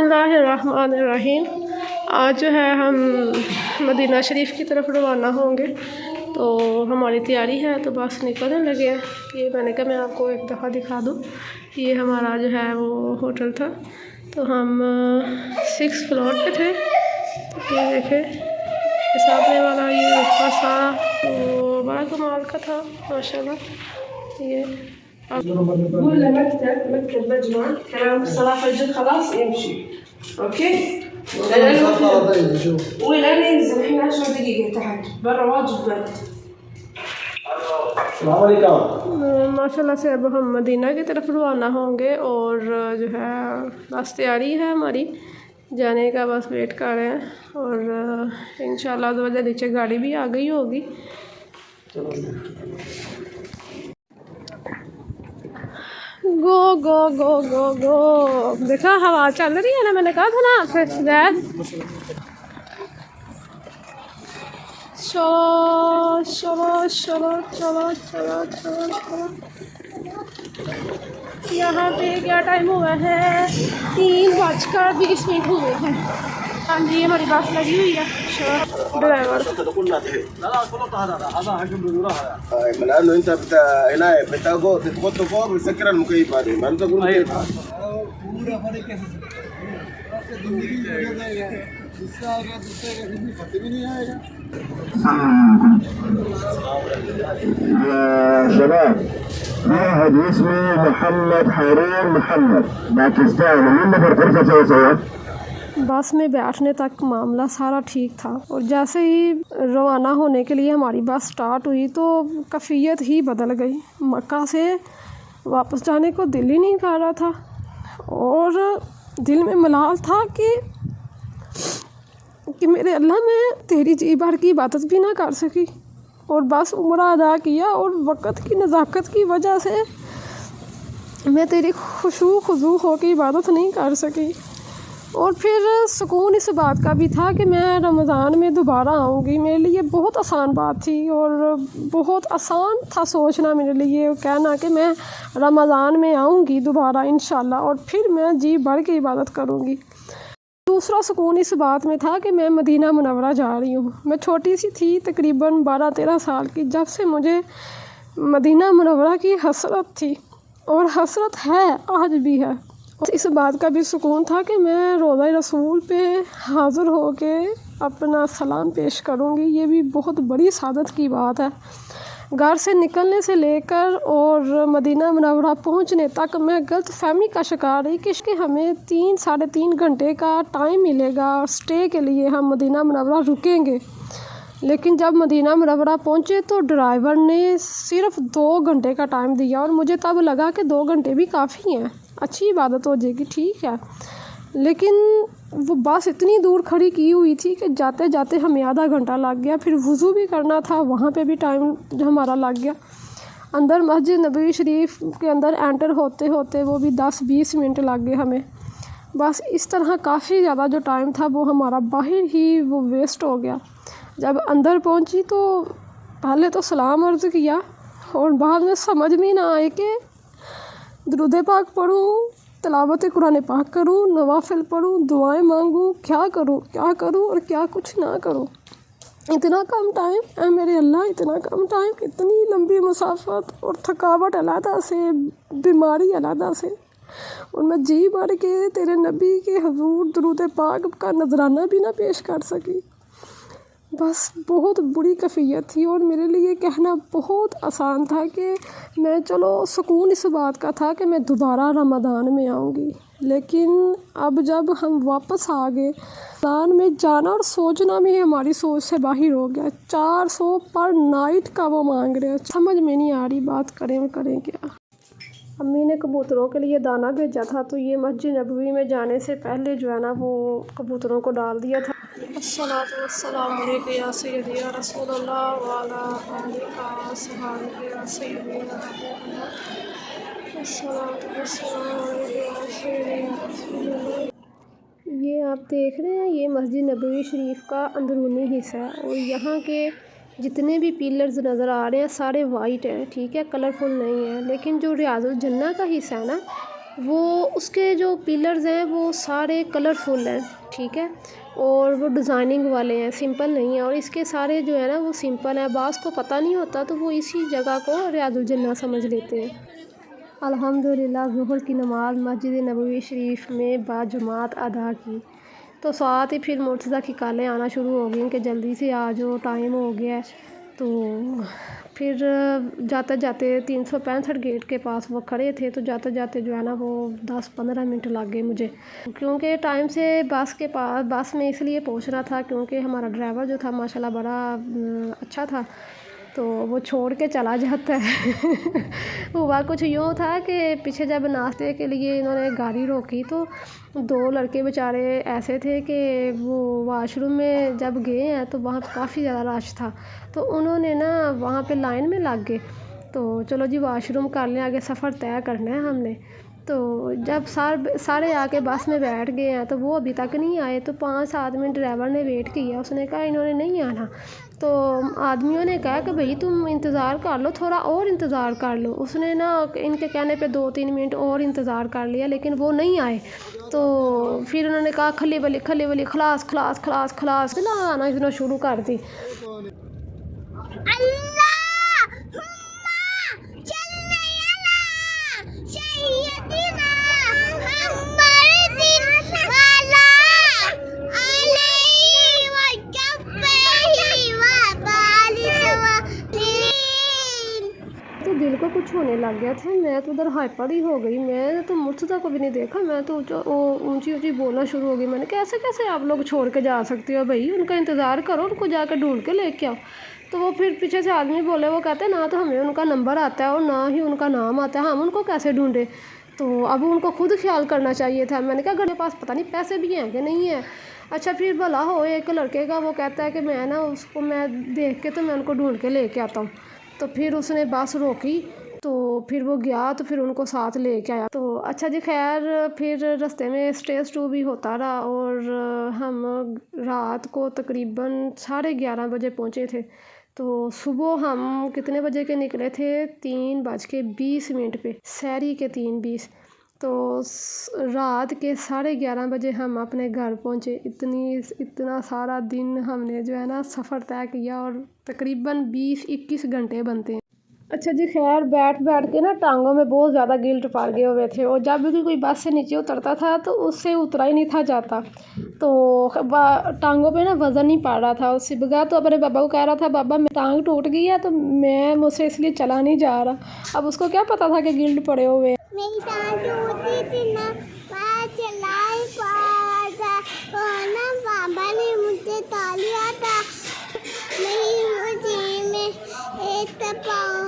बिस्मिल्लाहिर्रहमानिर्रहीम। आज जो है हम मदीना शरीफ की तरफ रवाना होंगे, तो हमारी तैयारी है, तो बस निकलने लगे हैं। ये मैंने कहा मैं आपको एक दफ़ा दिखा दूँ। ये हमारा जो है वो होटल था, तो हम 6 फ्लोर पे थे। तो ये देखें सामने वाला ये ऊपर सारा तो बड़ा कमाल का था माशाल्लाह। ये قول مكتب مجمع كلام صلاح الجد خلاص يمشي اوكي ولا ننزل احنا 10 دقيقة تحت برا واجد برد. माशाल्लाह से अब हम मदीना की तरफ रवाना होंगे और जो है बस तैयारी है हमारी जाने का, बस वेट कर रहे हैं और इंशाल्लाह तो वजह नीचे गाड़ी भी आ गई होगी। गो गो गो गो गो देखा हवा चल रही है ना, मैंने कहा था ना आपसे जैद। चलो चलो चलो चलो चलो चलो चलो। यहाँ पे क्या टाइम हुआ है? 3:20 हुए हैं। हाँ जी हमारी बस लगी हुई है। ड्राइवर لانه انت هنا بتغطوا فوق بتسكر المكيف هذه ما انت تقول كيف يا شباب واحد اسمه محمد حرير محمد باكستاني من نفر فرصة سوا سوا। बस में बैठने तक मामला सारा ठीक था और जैसे ही रवाना होने के लिए हमारी बस स्टार्ट हुई तो कैफियत ही बदल गई। मक्का से वापस जाने को दिल ही नहीं कर रहा था और दिल में मलाल था कि मेरे अल्लाह मैं तेरी जी भर की इबादत भी ना कर सकी और बस उम्रा अदा किया और वक़्त की नज़ाकत की वजह से मैं तेरी खुशू खुजू हो के इबादत नहीं कर सकी। और फिर सुकून इस बात का भी था कि मैं रमज़ान में दोबारा आऊँगी। मेरे लिए बहुत आसान बात थी और बहुत आसान था सोचना मेरे लिए कहना कि मैं रमज़ान में आऊँगी दोबारा इंशाल्लाह और फिर मैं जी भर के इबादत करूँगी। दूसरा सुकून इस बात में था कि मैं मदीना मुनव्वरा जा रही हूँ। मैं छोटी सी थी तकरीबन 12-13 साल की, जब से मुझे मदीना मुनव्वरा की हसरत थी और हसरत है आज भी है। इस बात का भी सुकून था कि मैं रोज़ा रसूल पे हाज़िर होके अपना सलाम पेश करूँगी। ये भी बहुत बड़ी सादत की बात है। घर से निकलने से लेकर और मदीना मुनव्वरा पहुँचने तक मैं गलत फहमी का शिकार रही कि हमें 3-3.5 घंटे का टाइम मिलेगा और स्टे के लिए हम मदीना मुनव्वरा रुकेंगे। लेकिन जब मदीना मुनव्वरा पहुँचे तो ड्राइवर ने सिर्फ़ 2 घंटे का टाइम दिया और मुझे तब लगा कि 2 घंटे भी काफ़ी हैं, अच्छी इबादत हो जाएगी, ठीक है। लेकिन वो बस इतनी दूर खड़ी की हुई थी कि जाते जाते हमें आधा घंटा लग गया। फिर वज़ू भी करना था, वहाँ पे भी टाइम हमारा लग गया। अंदर मस्जिद नबवी शरीफ के अंदर एंटर होते होते वो भी 10-20 मिनट लग गए हमें। बस इस तरह काफ़ी ज़्यादा जो टाइम था वो हमारा बाहर ही वो वेस्ट हो गया। जब अंदर पहुँची तो पहले तो सलाम अर्ज़ किया और बाद में समझ में ना आए कि दुरूद पाक पढ़ूँ, तिलावत कुरान पाक करूँ, नवाफिल पढ़ूँ, दुआएं मांगूँ, क्या करूँ और क्या कुछ ना करूँ। इतना कम टाइम है मेरे अल्लाह, इतना कम टाइम, इतनी लंबी मुसाफत और थकावट अलहदा से, बीमारी अलहदा से, और मैं जी भर के तेरे नबी के हजूर दुरूद पाक का नजराना भी ना पेश कर सकी। बस बहुत बुरी कैफियत थी और मेरे लिए कहना बहुत आसान था कि मैं चलो सुकून इस बात का था कि मैं दोबारा रमज़ान में आऊँगी। लेकिन अब जब हम वापस आ गए, रमज़ान में जाना और सोचना भी हमारी सोच से बाहर हो गया। 400 पर नाइट का वो मांग रहे हैं, समझ में नहीं आ रही बात करें क्या। अम्मी ने कबूतरों के लिए दाना भेजा था, तो ये मस्जिद नबवी में जाने से पहले जो है ना वो कबूतरों को डाल दिया था। अस्सलातु वस्सलामु अलैका या सय्यदी या रसूलल्लाह व अला आलिका व सहाबिही या सय्यदी या हबीबल्लाह। अस्सलातु वस्सलामु अलैका या सय्यदी या रसूलल्लाह। ये आप देख रहे हैं, ये मस्जिद नबवी शरीफ का अंदरूनी हिस्सा है और यहाँ के जितने भी पिलर्स नज़र आ रहे हैं सारे वाइट हैं, ठीक है, कलरफुल नहीं है। लेकिन जो रियाजुल जन्नह का हिस्सा है ना وہ اس کے جو پلرز ہیں وہ سارے کلرفل ہیں، ٹھیک ہے، اور وہ ڈیزائننگ والے ہیں، سمپل نہیں ہیں، اور اس کے سارے جو ہے نا وہ سمپل ہیں، بعض کو پتہ نہیں ہوتا تو وہ اسی جگہ کو ریاض الجنہ سمجھ لیتے ہیں۔ الحمدللہ ظہر کی نماز مسجد نبوی شریف میں باجماعت ادا کی، تو ساتھ ہی پھر مرتضیٰ کی کالیں آنا شروع ہو گئیں کہ جلدی سے آ جاؤ، ٹائم ہو گیا ہے۔ تو پھر جاتے جاتے 365 گیٹ کے پاس وہ کھڑے تھے، تو جاتے جاتے جو ہے نا وہ 10-15 منٹ لگ گئے مجھے، کیونکہ ٹائم سے بس میں اس لیے پہنچنا تھا کیونکہ ہمارا ڈرائیور جو تھا ماشاءاللہ بڑا اچھا تھا، تو وہ چھوڑ کے چلا جاتا ہے۔ ہوا کچھ یوں تھا کہ پیچھے جب ناشتے کے لیے انہوں نے گاڑی روکی تو 2 لڑکے بیچارے ایسے تھے کہ وہ واش روم میں جب گئے ہیں تو وہاں پہ کافی زیادہ رش تھا، تو انہوں نے نا وہاں پہ لائن میں لگ گئے، تو چلو جی واش روم کر لیں، آگے سفر طے کرنا ہے ہم نے۔ تو جب سارے آ کے بس میں بیٹھ گئے ہیں تو وہ ابھی تک نہیں آئے، تو 5-7 منٹ ڈرائیور نے ویٹ کیا، اس نے کہا انہوں نے نہیں آنا، تو آدمیوں نے کہا کہ بھئی تم انتظار کر لو، تھوڑا اور انتظار کر لو، اس نے نا ان کے کہنے پہ 2-3 منٹ اور انتظار کر لیا لیکن وہ نہیں آئے، تو پھر انہوں نے کہا کھلی ولی خلاص آنا شروع کر دی۔ تو دل کو کچھ ہونے لگ گیا تھا، میں تو ادھر ہائپر ہی ہو گئی، میں نے تو مرتضیٰ کو بھی نہیں دیکھا، میں تو اونچی بولنا شروع ہو گئی، میں نے کیسے آپ لوگ چھوڑ کے جا سکتے ہو بھائی، ان کا انتظار کرو، ان کو جا کے ڈھونڈ کے لے کے آؤ۔ تو وہ پھر پیچھے سے آدمی بولے، وہ کہتے ہیں نہ تو ہمیں ان کا نمبر آتا ہے اور نہ ہی ان کا نام آتا ہے، ہم ان کو کیسے ڈھونڈیں، تو اب ان کو خود خیال کرنا چاہیے تھا۔ میں نے کہا گھر کے پاس پتہ نہیں پیسے بھی ہیں کہ نہیں ہیں۔ اچھا پھر بھلا ہو ایک لڑکے کا، وہ کہتا ہے کہ میں نا اس کو میں دیکھ کے تو میں ان کو ڈھونڈ کے لے کے آتا ہوں، تو پھر اس نے بس روکی، تو پھر وہ گیا تو پھر ان کو ساتھ لے کے آیا۔ تو اچھا جی خیر، پھر رستے میں اسٹیج 2 بھی ہوتا رہا، اور ہم رات کو تقریباً 11:30 بجے پہنچے تھے، تو صبح ہم کتنے بجے کے نکلے تھے؟ 3:20 پہ، سحری کے 3:20، تو رات کے 11:30 بجے ہم اپنے گھر پہنچے۔ اتنا سارا دن ہم نے جو ہے نا سفر طے کیا، اور تقریباً 20-21 گھنٹے بنتے ہیں۔ اچھا جی خیر، بیٹھ کے نا ٹانگوں میں بہت زیادہ گلٹ پڑ گئے ہوئے تھے، اور جب بھی کوئی بس سے نیچے اترتا تھا تو اس سے اترا ہی نہیں تھا جاتا، تو ٹانگوں پہ نا وزن نہیں پڑ رہا تھا۔ اس سے بغیر تو اپنے بابا کو کہہ رہا تھا بابا میری ٹانگ ٹوٹ گئی ہے، تو مجھ سے اس لیے چلا نہیں جا رہا، اب اس کو کیا پتا تھا کہ گلٹ پڑے ہوئے ہیں۔ میری ٹانگ ٹوٹی تھی نا، میں چلا ہی پا تھا، اور نا بابا نے مجھے ٹالیا تھا، نہیں مجھے میں ایک پاؤں